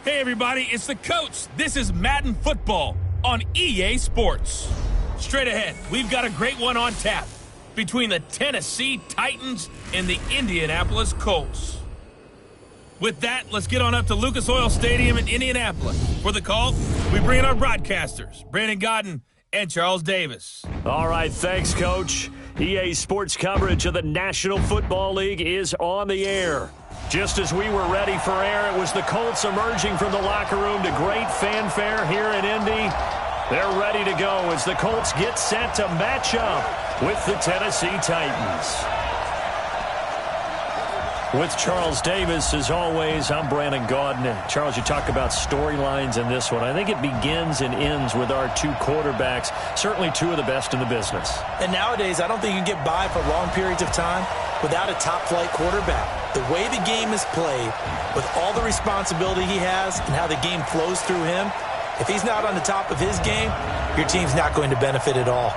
Hey everybody, it's the coach. This is Madden Football on EA Sports. Straight ahead, we've got a great one on tap between the Tennessee Titans and the Indianapolis Colts. With that, let's get on up to Lucas Oil Stadium in Indianapolis. For the call, we bring in our broadcasters, Brandon Godden and Charles Davis. All right, thanks, Coach. EA Sports coverage of the National Football League is on the air. Just as we were ready for air, it was the Colts emerging from the locker room to great fanfare here in Indy. They're ready to go as the Colts get set to match up with the Tennessee Titans. With Charles Davis, as always, I'm Brandon Godden. And Charles, you talk about storylines in this one. I think it begins and ends with our two quarterbacks, certainly two of the best in the business. And nowadays, I don't think you can get by for long periods of time without a top-flight quarterback. The way the game is played, with all the responsibility he has and how the game flows through him, if he's not on the top of his game, your team's not going to benefit at all.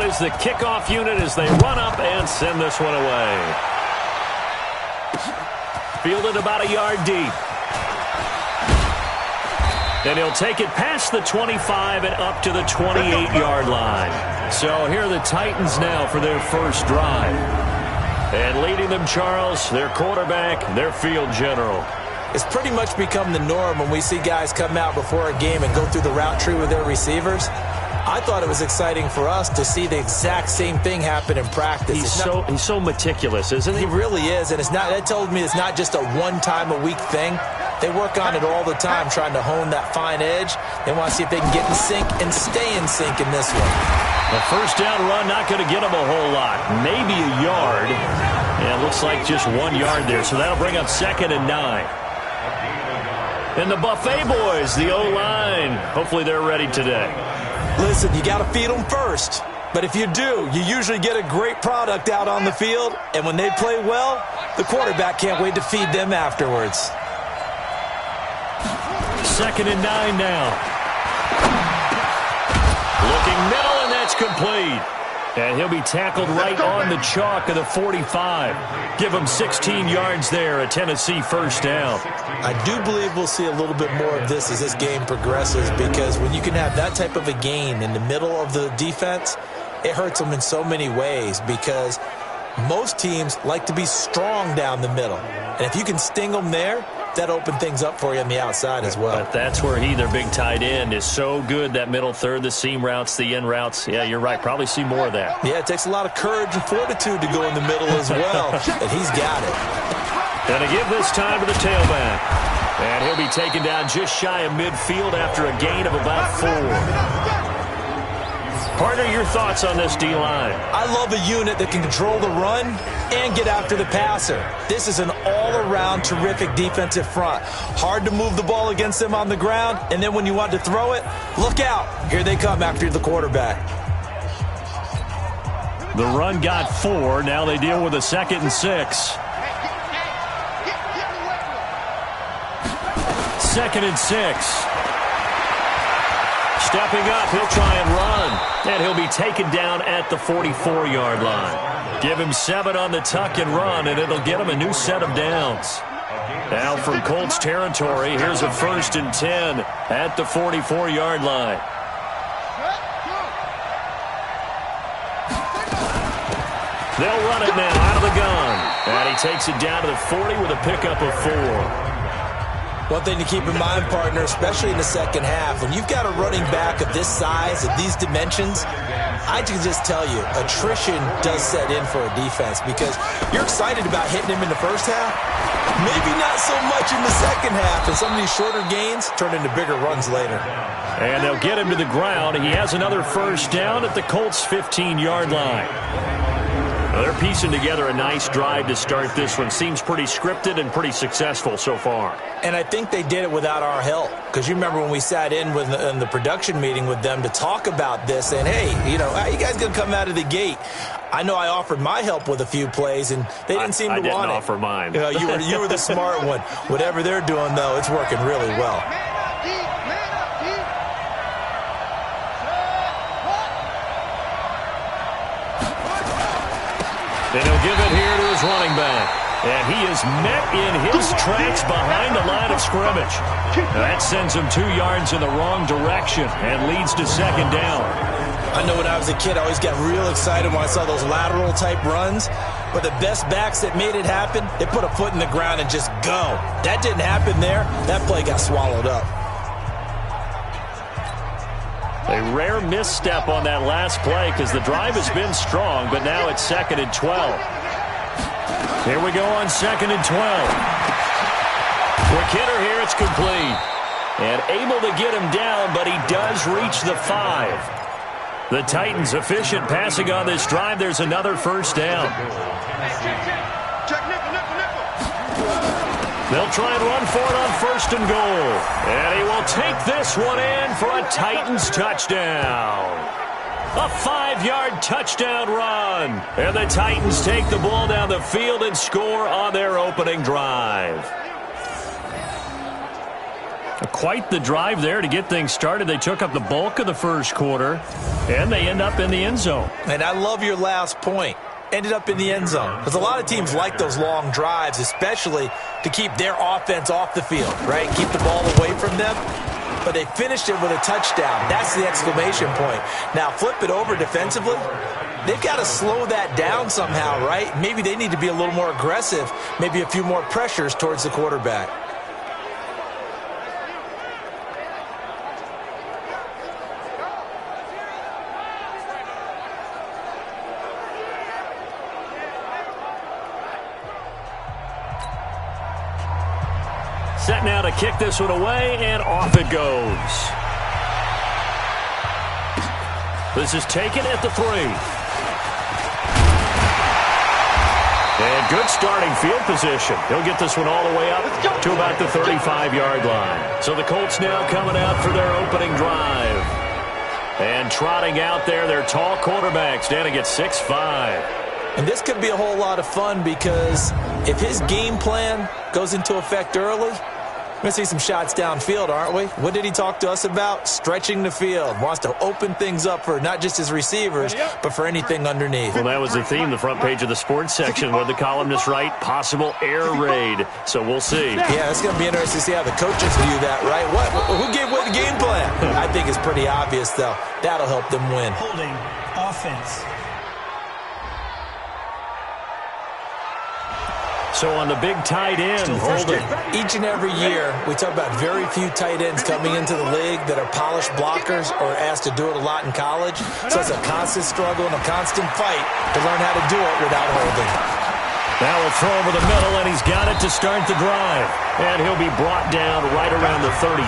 Is the kickoff unit as they run up and send this one away. Fielded about a yard deep. And he'll take it past the 25 and up to the 28-yard line. So here are the Titans now for their first drive. And leading them, Charles, their quarterback, their field general. It's pretty much become the norm when we see guys come out before a game and go through the route tree with their receivers. I thought it was exciting for us to see the exact same thing happen in practice. He's so meticulous, isn't he? He really is, and that told me it's not just a one-time-a-week thing. They work on it all the time, trying to hone that fine edge. They want to see if they can get in sync and stay in sync in this one. The first down run not going to get them a whole lot, maybe a yard. And it looks like just 1 yard there, so that'll bring up 2nd and 9. And the Buffet boys, the O-line, hopefully they're ready today. Listen, you got to feed them first. But if you do, you usually get a great product out on the field. And when they play well, the quarterback can't wait to feed them afterwards. 2nd and 9 now. Looking middle, and that's complete. And he'll be tackled right on the chalk of the 45. Give him 16 yards there, a Tennessee first down. I do believe we'll see a little bit more of this as this game progresses, because when you can have that type of a gain in the middle of the defense, it hurts them in so many ways, because most teams like to be strong down the middle. And if you can sting them there, that opened things up for you on the outside as well. But that's where their big tight end, is so good, that middle third, the seam routes, the in routes. Yeah, you're right. Probably see more of that. Yeah, it takes a lot of courage and fortitude to go in the middle as well, and he's got it. Going to give this time to the tailback. And he'll be taken down just shy of midfield after a gain of about 4. Partner, your thoughts on this D-line? I love a unit that can control the run and get after the passer. This is an all-around terrific defensive front. Hard to move the ball against them on the ground, and then when you want to throw it, look out. Here they come after the quarterback. The run got 4. Now they deal with a 2nd and 6. 2nd and 6. Stepping up, he'll try and run. And he'll be taken down at the 44-yard line. Give him 7 on the tuck and run, and it'll get him a new set of downs. Now from Colts territory, here's a 1st and 10 at the 44-yard line. They'll run it now out of the gun. And he takes it down to the 40 with a pickup of 4. One thing to keep in mind, partner, especially in the second half, when you've got a running back of this size, of these dimensions, I can just tell you, attrition does set in for a defense, because you're excited about hitting him in the first half, maybe not so much in the second half, and some of these shorter gains turn into bigger runs later. And they'll get him to the ground. He has another first down at the Colts' 15-yard line. Well, they're piecing together a nice drive to start this one. Seems pretty scripted and pretty successful so far. And I think they did it without our help. Because you remember when we sat in the production meeting with them to talk about this, and hey, how you guys going to come out of the gate? I know I offered my help with a few plays, and they didn't seem to want it. I didn't offer mine. You were the smart one. Whatever they're doing, though, it's working really well. And he'll give it here to his running back. And he is met in his tracks behind the line of scrimmage. Now that sends him 2 yards in the wrong direction and leads to second down. I know when I was a kid, I always got real excited when I saw those lateral-type runs. But the best backs that made it happen, they put a foot in the ground and just go. That didn't happen there. That play got swallowed up. A rare misstep on that last play because the drive has been strong, but now it's 2nd and 12. Here we go on 2nd and 12. Quick hitter here, it's complete. And able to get him down, but he does reach the 5. The Titans efficient passing on this drive. There's another first down. They'll try and run for it on 1st and goal. And he will take this one in for a Titans touchdown. A 5-yard touchdown run. And the Titans take the ball down the field and score on their opening drive. Quite the drive there to get things started. They took up the bulk of the first quarter, and they end up in the end zone. And I love your last point. Ended up in the end zone. Because a lot of teams like those long drives, especially to keep their offense off the field, right? Keep the ball away from them. But they finished it with a touchdown. That's the exclamation point. Now, flip it over defensively. They've got to slow that down somehow, right? Maybe they need to be a little more aggressive. Maybe a few more pressures towards the quarterback. Set now to kick this one away, and off it goes. This is taken at the 3. And good starting field position. He'll get this one all the way up to about the 35-yard line. So the Colts now coming out for their opening drive. And trotting out there, their tall quarterback standing at 6'5". And this could be a whole lot of fun because if his game plan goes into effect early, we're going to see some shots downfield, aren't we? What did he talk to us about? Stretching the field. Wants to open things up for not just his receivers, but for anything underneath. Well, that was the theme, the front page of the sports section. What the columnist write? Possible air raid. So we'll see. Yeah, it's going to be interesting to see how the coaches view that, right? Who gave away the game plan? I think it's pretty obvious, though. That'll help them win. Holding offense. So on the big tight end, holding. Each and every year, we talk about very few tight ends coming into the league that are polished blockers or asked to do it a lot in college. So it's a constant struggle and a constant fight to learn how to do it without holding. Now he'll throw over the middle, and he's got it to start the drive. And he'll be brought down right around the 37.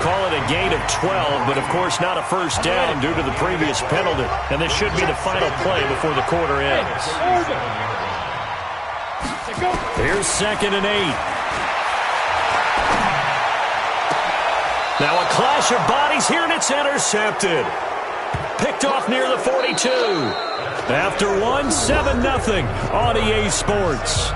Call it a gain of 12, but of course not a first down due to the previous penalty. And this should be the final play before the quarter ends. Here's 2nd and 8. Now a clash of bodies here, and it's intercepted. Picked off near the 42. After one, 7-0 on EA Sports.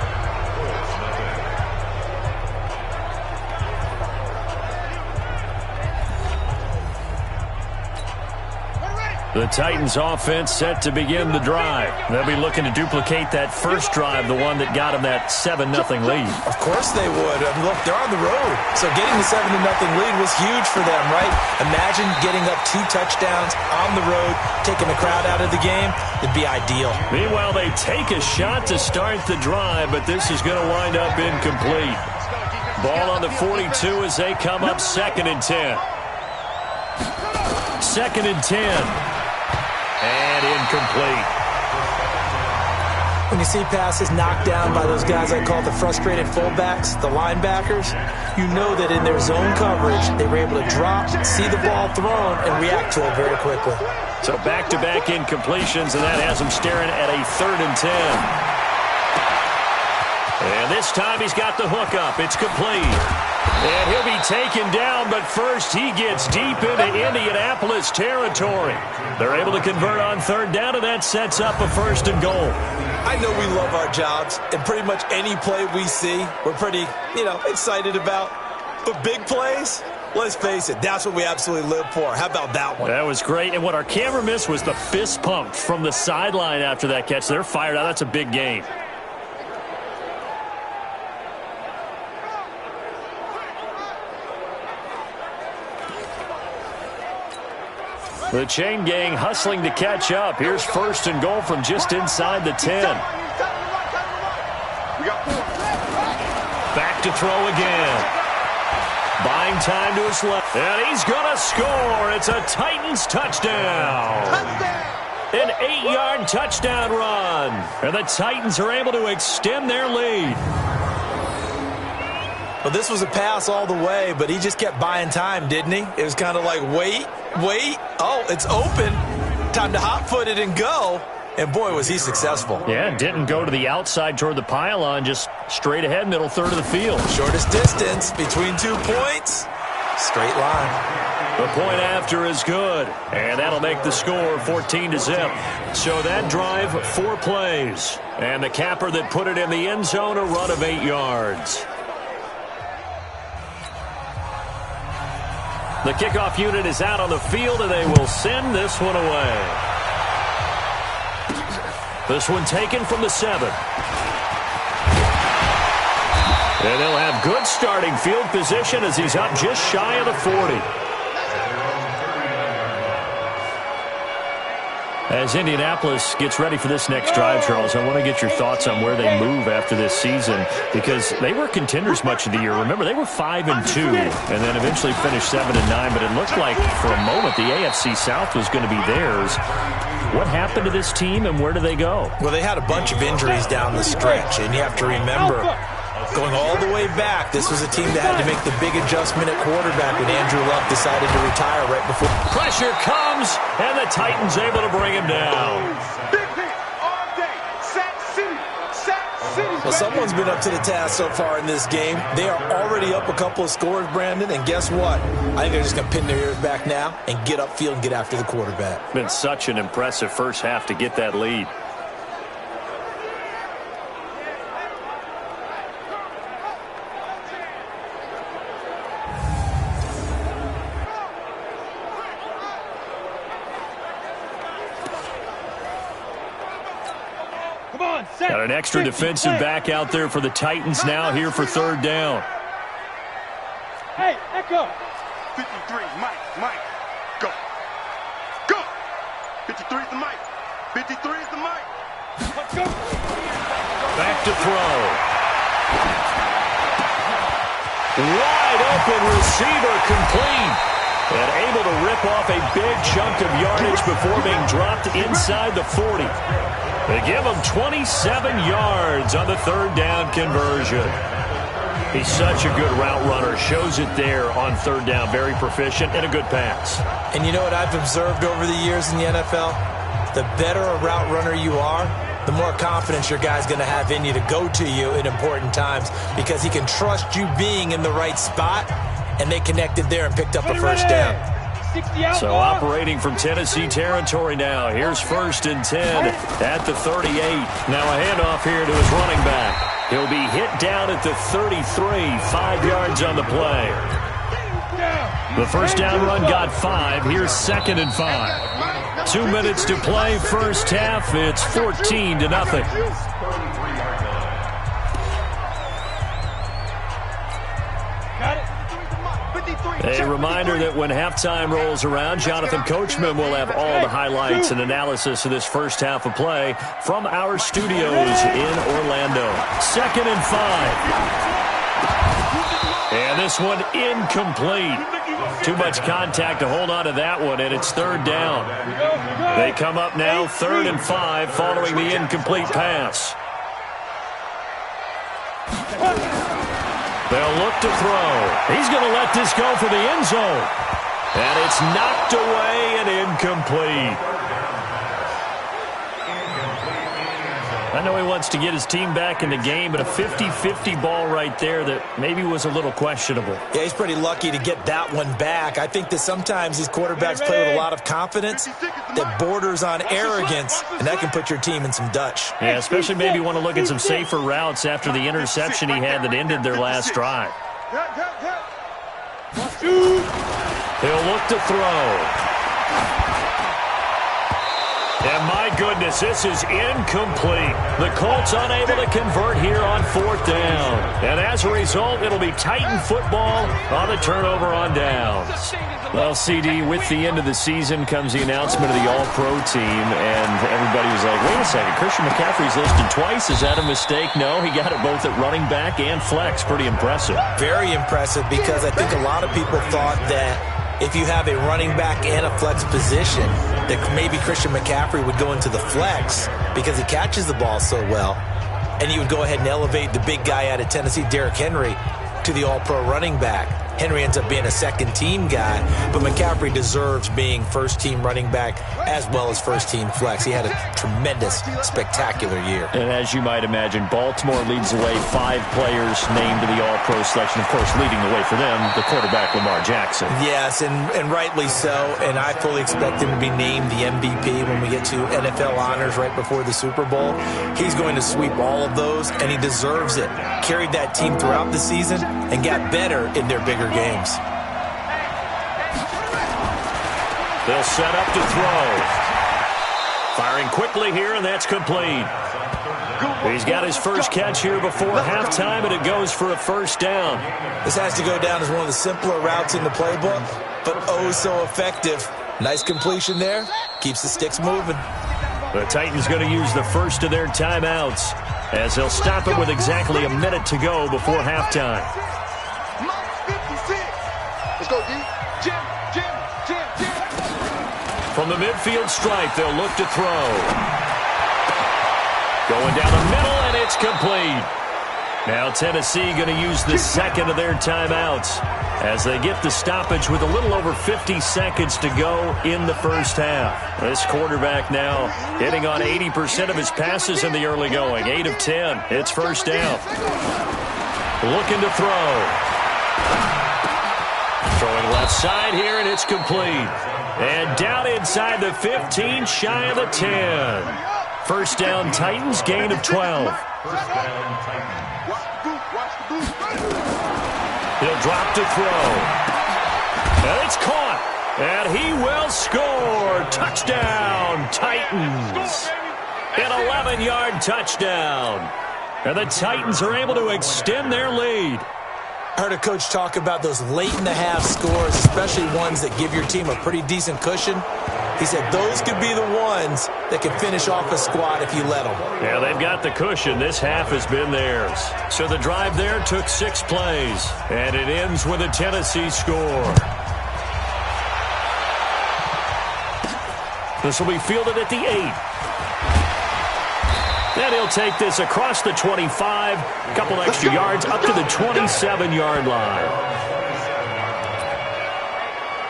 The Titans offense set to begin the drive. They'll be looking to duplicate that first drive, the one that got them that 7-0 lead. Of course they would. I mean, look, they're on the road. So getting the 7-0 lead was huge for them, right? Imagine getting up 2 touchdowns on the road, taking the crowd out of the game. It'd be ideal. Meanwhile, they take a shot to start the drive, but this is going to wind up incomplete. Ball on the 42 as they come up 2nd and 10. 2nd and 10. And incomplete. When you see passes knocked down by those guys I call the frustrated fullbacks, the linebackers, you know that in their zone coverage, they were able to drop, see the ball thrown, and react to it very quickly. So back-to-back incompletions, and that has him staring at a 3rd and 10. And this time he's got the hook up. It's complete. And he'll be taken down, but first he gets deep into Indianapolis territory. They're able to convert on 3rd down, and that sets up a 1st and goal. I know we love our jobs, and pretty much any play we see, we're pretty, excited about. But big plays, let's face it, that's what we absolutely live for. How about that one? That was great, and what our camera missed was the fist pump from the sideline after that catch. They're fired out. That's a big game. The chain gang hustling to catch up. Here's 1st and goal from just inside the 10. Back to throw again. Buying time to his left. And he's going to score. It's a Titans touchdown. An 8-yard touchdown run. And the Titans are able to extend their lead. Well, this was a pass all the way, but he just kept buying time, didn't he? It was kind of like, wait. Oh, it's open. Time to hot-foot it and go. And, boy, was he successful. Yeah, didn't go to the outside toward the pylon, just straight ahead, middle 3rd of the field. Shortest distance between 2 points. Straight line. The point after is good, and that'll make the score 14-zip. So that drive, 4 plays. And the capper that put it in the end zone, a run of 8 yards. The kickoff unit is out on the field, and they will send this one away. This one taken from the 7. And they'll have good starting field position as he's up just shy of the 40. As Indianapolis gets ready for this next drive, Charles, I want to get your thoughts on where they move after this season, because they were contenders much of the year. Remember, they were 5-2 and then eventually finished 7-9, but it looked like for a moment the AFC South was going to be theirs. What happened to this team, and where do they go? Well, they had a bunch of injuries down the stretch, and you have to remember, going all the way back, this was a team that had to make the big adjustment at quarterback when Andrew Luck decided to retire right before. Pressure comes, and the Titans able to bring him down. Well, someone's been up to the task so far in this game. They are already up a couple of scores, Brandon, and guess what? I think they're just going to pin their ears back now and get upfield and get after the quarterback. Been such an impressive first half to get that lead. Got an extra defensive back out there for the Titans now here for 3rd down. Hey, Echo. 53, Mike, go. Go. 53 is the Mike. 53 is the Mike. Let's go. Back to throw. Wide open receiver complete. And able to rip off a big chunk of yardage before being dropped inside the 40. They give him 27 yards on the 3rd down conversion. He's such a good route runner. Shows it there on 3rd down. Very proficient and a good pass. And you know what I've observed over the years in the NFL? The better a route runner you are, the more confidence your guy's going to have in you to go to you in important times, because he can trust you being in the right spot, and they connected there and picked up a 1st down. So operating from Tennessee territory now. Here's 1st and 10 at the 38. Now a handoff here to his running back. He'll be hit down at the 33, 5 yards on the play. The first down run got 5. Here's 2nd and 5. 2 minutes to play first half. It's 14-0. A reminder that when halftime rolls around, Jonathan Coachman will have all the highlights and analysis of this first half of play from our studios in Orlando. 2nd and 5. And this one incomplete. Too much contact to hold on to that one, and it's 3rd down. They come up now 3rd and 5 following the incomplete pass. They'll look to throw. He's going to let this go for the end zone. And it's knocked away and incomplete. I know he wants to get his team back in the game, but a 50-50 ball right there that maybe was a little questionable. Yeah, he's pretty lucky to get that one back. I think that sometimes these quarterbacks play with a lot of confidence that borders on arrogance, and that can put your team in some Dutch. Yeah, especially maybe want to look at some safer routes after the interception he had that ended their last drive. He'll look to throw. And my goodness, this is incomplete. The Colts unable to convert here on 4th down. And as a result, it'll be Titan football on the turnover on downs. Well, CD, with the end of the season comes the announcement of the All-Pro team, and everybody was like, wait a second, Christian McCaffrey's listed twice. Is that a mistake? No, he got it both at running back and flex. Pretty impressive. Very impressive, because I think a lot of people thought that if you have a running back and a flex position, that maybe Christian McCaffrey would go into the flex because he catches the ball so well, and you would go ahead and elevate the big guy out of Tennessee, Derrick Henry, to the All-Pro running back. Henry ends up being a second-team guy, but McCaffrey deserves being first-team running back as well as first-team flex. He had a tremendous, spectacular year. And as you might imagine, Baltimore leads the way. 5 players named to the All-Pro selection. Of course, leading the way for them, the quarterback Lamar Jackson. Yes, and rightly so, and I fully expect him to be named the MVP when we get to NFL honors right before the Super Bowl. He's going to sweep all of those, and he deserves it. Carried that team throughout the season and got better in their bigger games. They'll set up to throw. Firing quickly here, and that's complete. He's got his first catch here before halftime, and it goes for a first down. This has to go down as one of the simpler routes in the playbook, but oh so effective. Nice completion there. Keeps the sticks moving. The Titans going to use the first of their timeouts as they'll stop it with exactly a minute to go before halftime. Let's go, D. Jim. From the midfield stripe, they'll look to throw. Going down the middle, and it's complete. Now Tennessee going to use the second of their timeouts as they get the stoppage with a little over 50 seconds to go in the first half. This quarterback now hitting on 80% of his passes in the early going. 8 of 10. It's first down. Looking to throw. Throwing left side here, and it's complete. And down inside the 15, shy of the 10. First down, Titans, gain of 12. He'll drop to throw. And it's caught. And he will score. Touchdown, Titans. An 11-yard touchdown. And the Titans are able to extend their lead. I heard a coach talk about those late-in-the-half scores, especially ones that give your team a pretty decent cushion. He said those could be the ones that can finish off a squad if you let them. Yeah, they've got the cushion. This half has been theirs. So the drive there took 6 plays, and it ends with a Tennessee score. This will be fielded at the 8. And he'll take this across the 25, a couple extra yards up to the 27-yard line.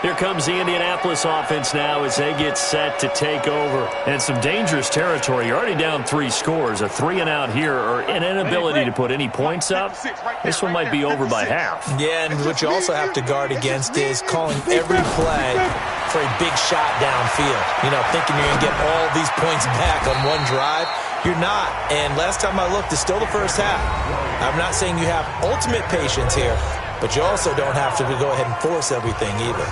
Here comes the Indianapolis offense now as they get set to take over. And some dangerous territory. You're already down 3 scores. A 3-and-out here or an inability to put any points up. This one might be over by half. Yeah, and what you also have to guard against is calling every play for a big shot downfield. You know, thinking you're going to get all these points back on one drive. You're not. And last time I looked, it's still the first half. I'm not saying you have ultimate patience here, but you also don't have to go ahead and force everything either.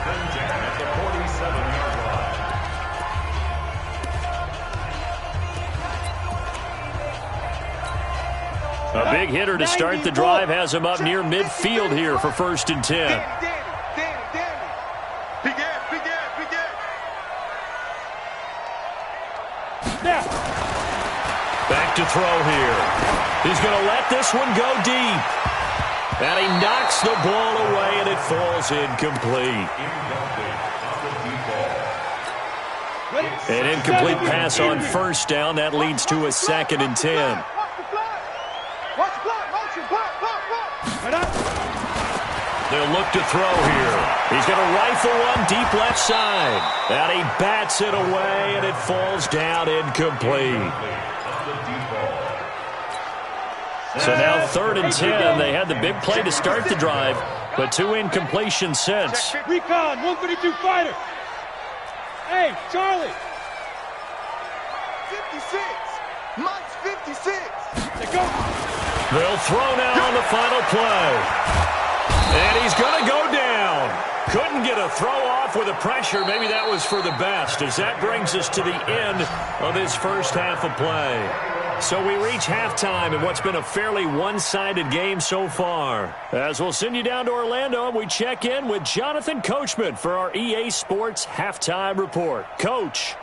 A big hitter to start the drive has him up near midfield here for 1st and 10. Back to throw here. He's going to let this one go deep. And he knocks the ball away, and it falls incomplete. An incomplete pass on 1st down. That leads to a 2nd and 10. They'll look to throw here. He's going to rifle one deep left side. And he bats it away, and it falls down incomplete. So now 3rd and 10. They had the big play to start the drive, but 2 incompletions since. Recon, 132 fighter. Hey, Charlie. 56. Mike's 56. They go. They'll throw now on the final play. And he's going to go down. Couldn't get a throw off with the pressure. Maybe that was for the best, as that brings us to the end of this first half of play. So we reach halftime in what's been a fairly one-sided game so far. As we'll send you down to Orlando, and we check in with Jonathan Coachman for our EA Sports Halftime Report. Coach.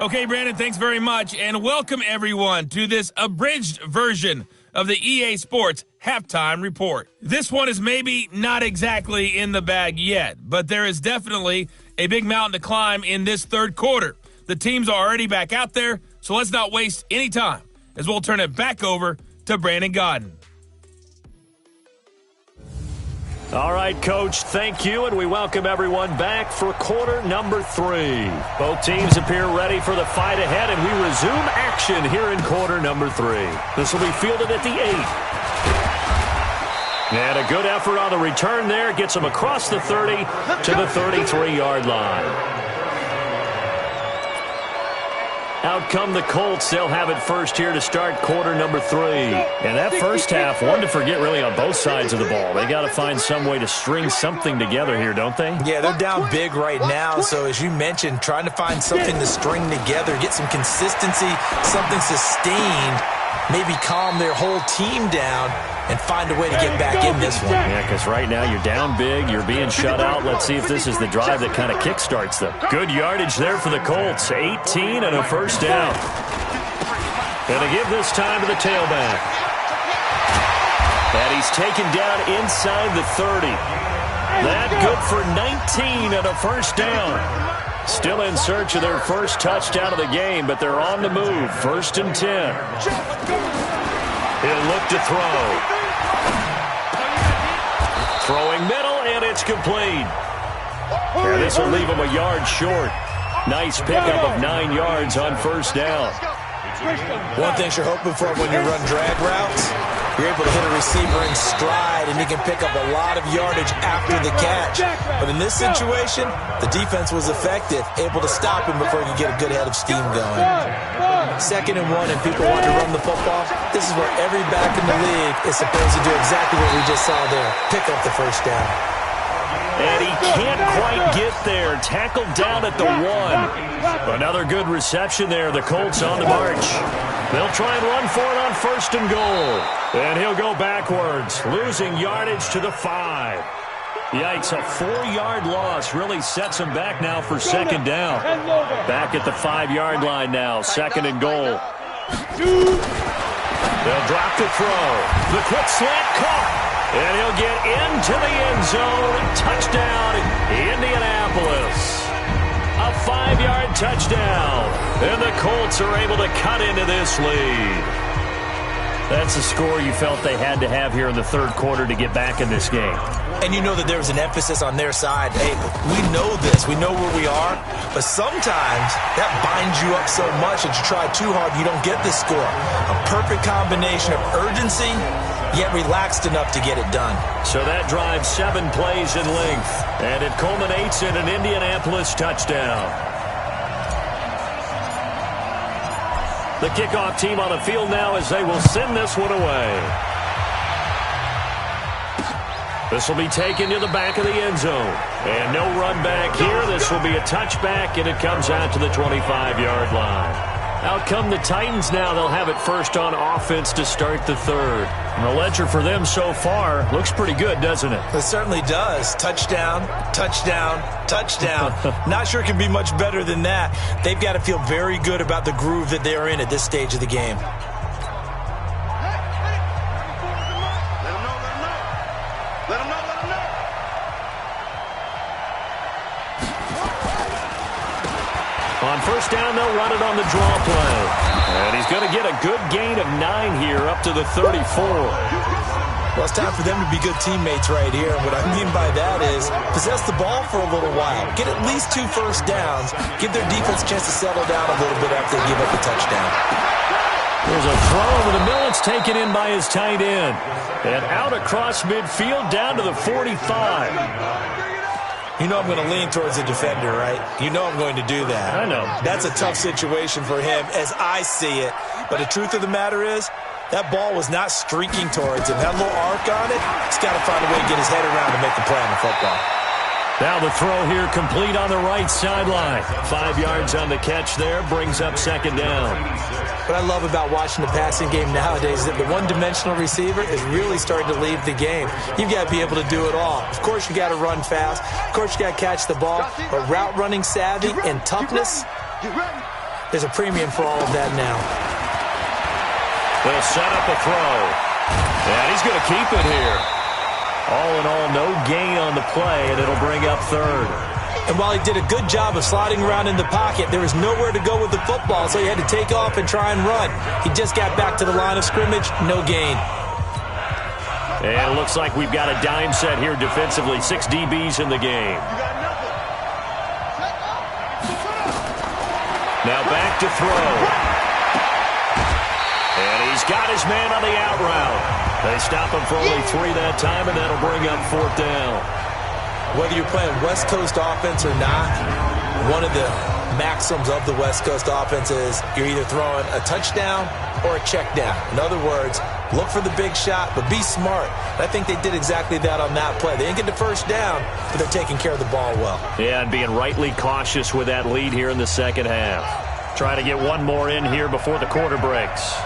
Okay, Brandon, thanks very much, and welcome everyone to this abridged version of the EA Sports Halftime Report. This one is maybe not exactly in the bag yet, but there is definitely a big mountain to climb in this third quarter. The teams are already back out there, so let's not waste any time, as we'll turn it back over to Brandon Godden. All right, Coach, thank you, and we welcome everyone back for quarter number 3. Both teams appear ready for the fight ahead, and we resume action here in quarter number 3. This will be fielded at the 8. And a good effort on the return there gets them across the 30 to the 33-yard line. Out come the Colts. They'll have it first here to start quarter number 3. And that first half, one to forget really on both sides of the ball. They got to find some way to string something together here, don't they? Yeah, they're down big right now. So as you mentioned, trying to find something to string together, get some consistency, something sustained, maybe calm their whole team down and find a way to get back in this one. Yeah, because right now you're down big, you're being shut out. Let's see if this is the drive that kind of kickstarts them. Good yardage there for the Colts. 18 and a first down. And to give this time to the tailback. And he's taken down inside the 30. That good for 19 and a first down. Still in search of their first touchdown of the game, but they're on the move. 1st and 10. He'll look to throw. Throwing middle, and it's complete. And this will leave him a yard short. Nice pickup of 9 yards on first down. One thing you're hoping for when you run drag routes, you're able to hit a receiver in stride, and you can pick up a lot of yardage after the catch. But in this situation, the defense was effective, able to stop him before he could get a good head of steam going. 2nd and 1, and people want to run the football. This is where every back in the league is supposed to do exactly what we just saw there, pick up the first down. And he can't quite get there. Tackled down at the 1. Another good reception there. The Colts on the march. They'll try and run for it on 1st and goal. And he'll go backwards, losing yardage to the 5. Yikes, a 4-yard loss really sets him back now for 2nd down. Back at the 5-yard line now, 2nd and goal. They'll drop the throw. The quick slant caught. And he'll get into the end zone. Touchdown, Indianapolis. A 5-yard touchdown. And the Colts are able to cut into this lead. That's a score you felt they had to have here in the third quarter to get back in this game. And you know that there was an emphasis on their side. Hey, we know this. We know where we are. But sometimes that binds you up so much that you try too hard, you don't get this score. A perfect combination of urgency, yet relaxed enough to get it done. So that drives 7 plays in length. And it culminates in an Indianapolis touchdown. The kickoff team on the field now as they will send this one away. This will be taken to the back of the end zone. And no run back here. This will be a touchback, and it comes out to the 25-yard line. Out come the Titans now. They'll have it first on offense to start the third. And the ledger for them so far looks pretty good, doesn't it? It certainly does. Touchdown, touchdown, touchdown. Not sure it can be much better than that. They've got to feel very good about the groove that they're in at this stage of the game. On first down, they'll run it on the draw play. And he's going to get a good gain of 9 here up to the 34. Well, it's time for them to be good teammates right here. And what I mean by that is possess the ball for a little while. Get at least 2 first downs. Give their defense a chance to settle down a little bit after they give up a touchdown. There's a throw over the middle. It's taken in by his tight end. And out across midfield down to the 45. You know I'm going to lean towards the defender, right? You know I'm going to do that. I know. That's a tough situation for him as I see it. But the truth of the matter is, that ball was not streaking towards him. That little arc on it, he's got to find a way to get his head around to make the play on the football. Now the throw here complete on the right sideline. 5 yards on the catch there, brings up second down. What I love about watching the passing game nowadays is that the one-dimensional receiver is really starting to leave the game. You've got to be able to do it all. Of course, you got to run fast. Of course, you got to catch the ball. But route running savvy and toughness, there's a premium for all of that now. They'll set up a throw. And he's going to keep it here. All in all, no gain on the play, and it'll bring up third. And while he did a good job of sliding around in the pocket, there was nowhere to go with the football, so he had to take off and try and run. He just got back to the line of scrimmage, no gain. And it looks like we've got a dime set here defensively. 6 DBs in the game. Now back to throw. And he's got his man on the out route. They stop him for only 3 that time, and that'll bring up 4th down. Whether you're playing West Coast offense or not, one of the maxims of the West Coast offense is you're either throwing a touchdown or a check down. In other words, look for the big shot, but be smart. And I think they did exactly that on that play. They didn't get the first down, but they're taking care of the ball well. Yeah, and being rightly cautious with that lead here in the second half. Try to get one more in here before the quarter breaks.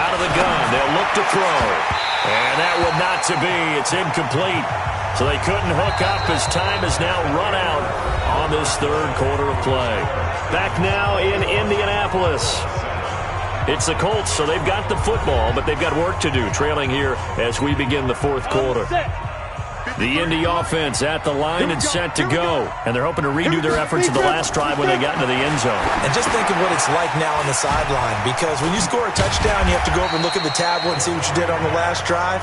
Out of the gun, they'll look to throw. And that would not to be. It's incomplete. So they couldn't hook up as time is now run out on this third quarter of play. Back now in Indianapolis. It's the Colts, so they've got the football, but they've got work to do, trailing here as we begin the fourth quarter. The Indy offense at the line and set to go. And they're hoping to redo their efforts in the last drive when they got into the end zone. And just think of what it's like now on the sideline, because when you score a touchdown, you have to go over and look at the tablet and see what you did on the last drive.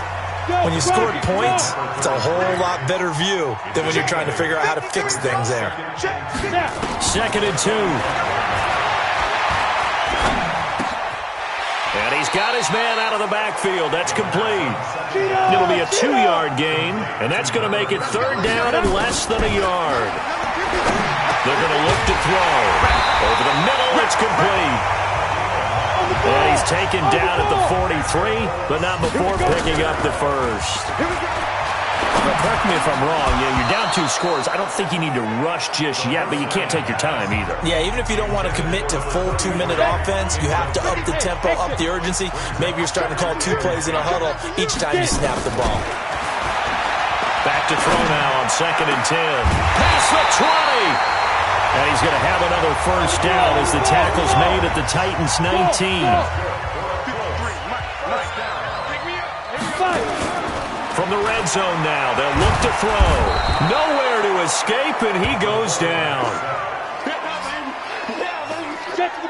When you scored points, it's a whole lot better view than when you're trying to figure out how to fix things there. 2nd and 2. And he's got his man out of the backfield. That's complete. It'll be a 2-yard gain, and that's going to make it 3rd down and less than a yard. They're going to look to throw. Over the middle, it's complete. And he's taken down at the 43, but not before picking up the first. But correct me if I'm wrong. You're down 2 scores. I don't think you need to rush just yet, but you can't take your time either. Yeah, even if you don't want to commit to full 2-minute offense, you have to up the tempo, up the urgency. Maybe you're starting to call 2 plays in a huddle each time you snap the ball. Back to throw now on 2nd and 10. Pass the 20. And he's going to have another first down as the tackle's made at the Titans' 19. From the red zone now, they'll look to throw. Nowhere to escape, and he goes down.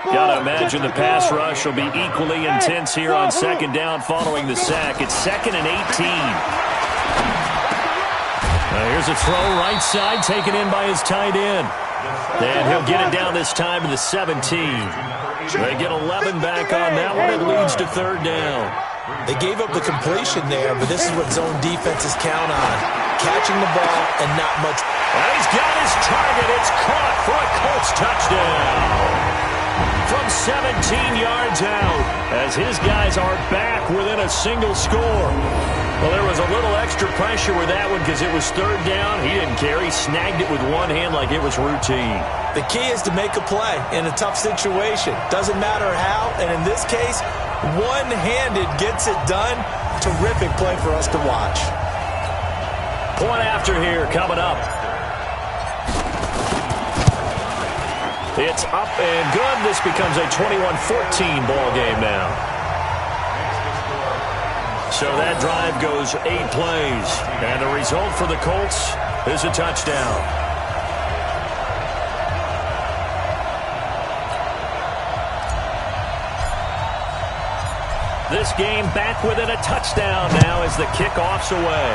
Gotta imagine the pass rush will be equally intense here on 2nd down following the sack. It's 2nd and 18. Now here's a throw right side taken in by his tight end. And he'll get it down this time to the 17. They get 11 back on that one. It leads to 3rd down. They gave up the completion there, but this is what zone defenses count on. Catching the ball and not much. And he's got his target. It's caught for a Colts touchdown. From 17 yards out, as his guys are back within a single score. Well, there was a little extra pressure with that one because it was 3rd down. He didn't care. He snagged it with one hand like it was routine. The key is to make a play in a tough situation. Doesn't matter how, and in this case, one-handed gets it done. Terrific play for us to watch. Point after here coming up. It's up and good. This becomes a 21-14 ball game now. So that drive goes 8 plays. And the result for the Colts is a touchdown. This game back within a touchdown now as the kickoff's away.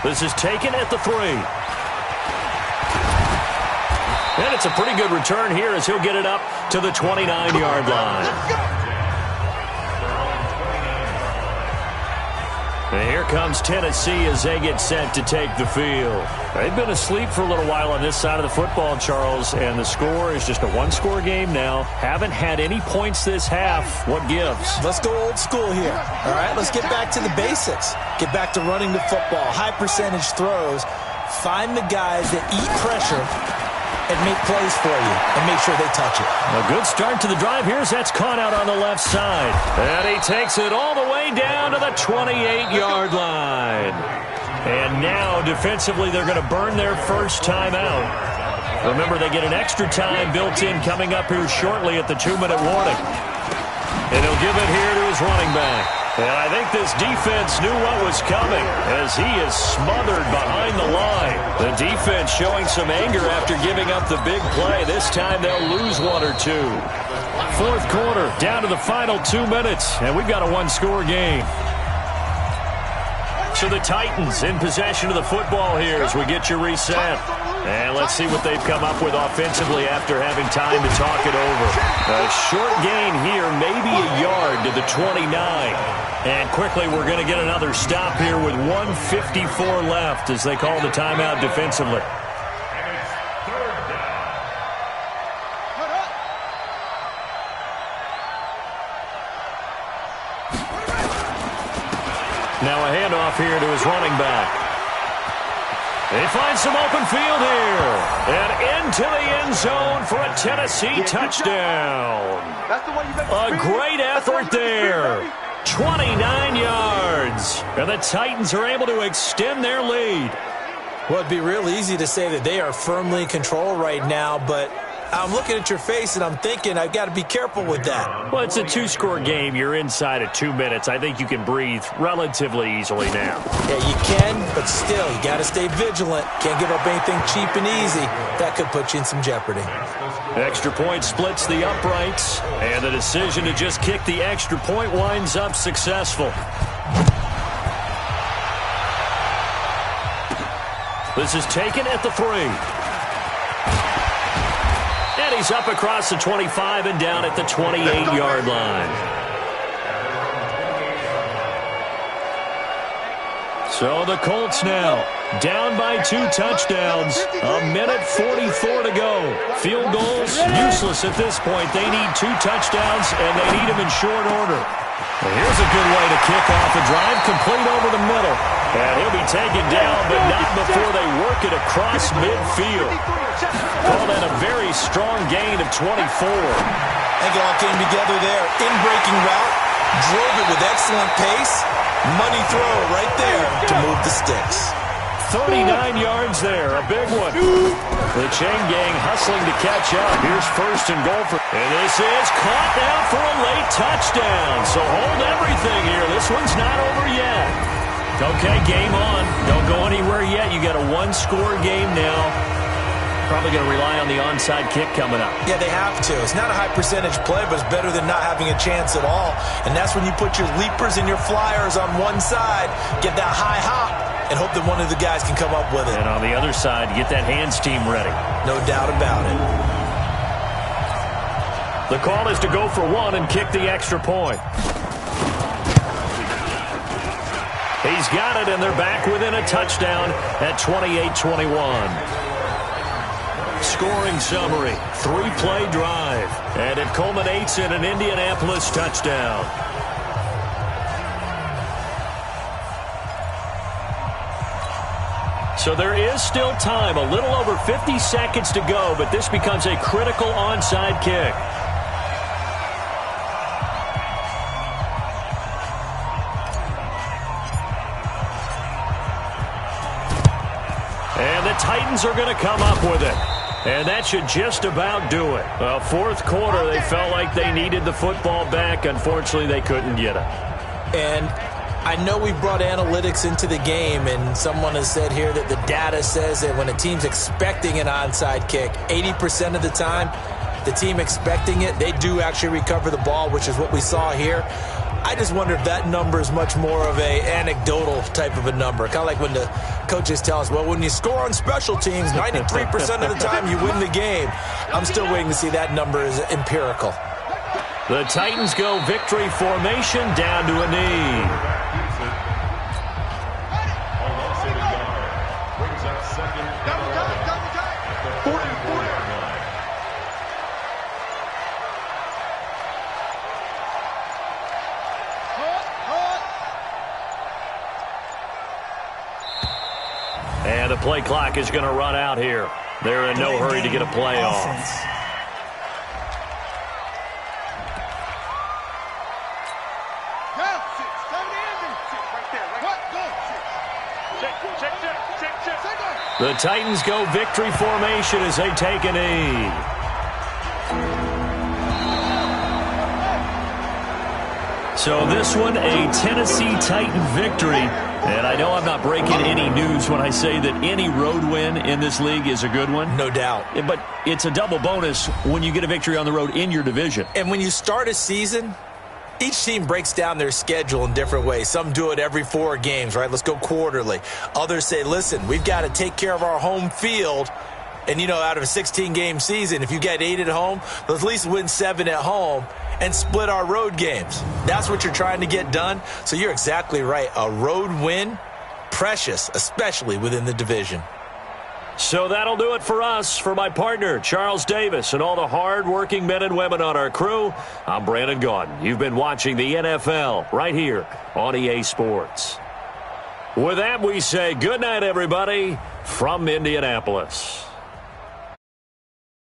This is taken at the 3. And it's a pretty good return here as he'll get it up to the 29-yard line. And here comes Tennessee as they get set to take the field. They've been asleep for a little while on this side of the football, Charles, and the score is just a one-score game now. Haven't had any points this half. What gives? Let's go old school here. All right, let's get back to the basics. Get back to running the football, high percentage throws. Find the guys that eat pressure and make plays for you and make sure they touch it. A good start to the drive. Here's that's caught out on the left side. And he takes it all the way down to the 28-yard line. And now defensively they're going to burn their first time out. Remember, they get an extra time built in coming up here shortly at the 2-minute warning. And he'll give it here to his running back. And I think this defense knew what was coming as he is smothered behind the line. The defense showing some anger after giving up the big play. This time they'll lose 1 or 2. Fourth quarter, down to the final 2 minutes, and we've got a one-score game. So the Titans in possession of the football here as we get you reset. And let's see what they've come up with offensively after having time to talk it over. A short gain here, maybe a yard to the 29. And quickly we're going to get another stop here with 1:54 left as they call the timeout defensively. Now a handoff here to his running back. He finds some open field here. And into the end zone for a Tennessee touchdown. A great effort there. 29 yards. And the Titans are able to extend their lead. Well, it'd be real easy to say that they are firmly in control right now, but I'm looking at your face and I'm thinking I've got to be careful with that. Well, it's a 2-score game. You're inside of 2 minutes. I think you can breathe relatively easily now. Yeah, you can, but still, you got to stay vigilant. Can't give up anything cheap and easy. That could put you in some jeopardy. Extra point splits the uprights, and the decision to just kick the extra point winds up successful. This is taken at the 3. And he's up across the 25 and down at the 28-yard line. So the Colts now down by 2 touchdowns. A minute 44 to go. Field goals useless at this point. They need 2 touchdowns, and they need them in short order. Well, here's a good way to kick off a drive, complete over the middle. And he'll be taken down, but not before they work it across midfield. Call that a very strong gain of 24. I think it all came together there. In-breaking route, drove it with excellent pace. Money throw right there to move the sticks. 39 yards there, a big one. The chain gang hustling to catch up. Here's first and goal for... And this is caught now for a late touchdown. So hold everything here. This one's not over yet. Okay, game on. Don't go anywhere yet. You got a 1-score game now. Probably going to rely on the onside kick coming up. Yeah, they have to. It's not a high percentage play, but it's better than not having a chance at all. And that's when you put your leapers and your flyers on one side, get that high hop, and hope that one of the guys can come up with it. And on the other side, get that hands team ready. No doubt about it. The call is to go for 1 and kick the extra point. He's got it, and they're back within a touchdown at 28-21. Scoring summary, 3-play drive, and it culminates in an Indianapolis touchdown. So there is still time, a little over 50 seconds to go, but this becomes a critical onside kick. And the Titans are going to come up with it. And that should just about do it. Well, fourth quarter, they felt like they needed the football back. Unfortunately, they couldn't get it. And I know we brought analytics into the game, and someone has said here that the data says that when a team's expecting an onside kick, 80% of the time, the team expecting it, they do actually recover the ball, which is what we saw here. I just wonder if that number is much more of a anecdotal type of a number. Kind of like when the coaches tell us, well, when you score on special teams, 93% of the time you win the game. I'm still waiting to see that number is empirical. The Titans go victory formation down to a knee. And the play clock is going to run out here. They're in no hurry to get a play off. The Titans go victory formation as they take a knee. So this one, a Tennessee Titan victory. And I know I'm not breaking any news when I say that any road win in this league is a good one. No doubt. But it's a double bonus when you get a victory on the road in your division. And when you start a season, each team breaks down their schedule in different ways. Some do it every 4 games, right? Let's go quarterly. Others say, listen, we've got to take care of our home field. And, you know, out of a 16-game season, if you get 8 at home, let's at least win 7 at home and split our road games. That's what you're trying to get done. So you're exactly right. A road win, precious, especially within the division. So that'll do it for us. For my partner, Charles Davis, and all the hard-working men and women on our crew, I'm Brandon Gaudin. You've been watching the NFL right here on EA Sports. With that, we say good night, everybody, from Indianapolis.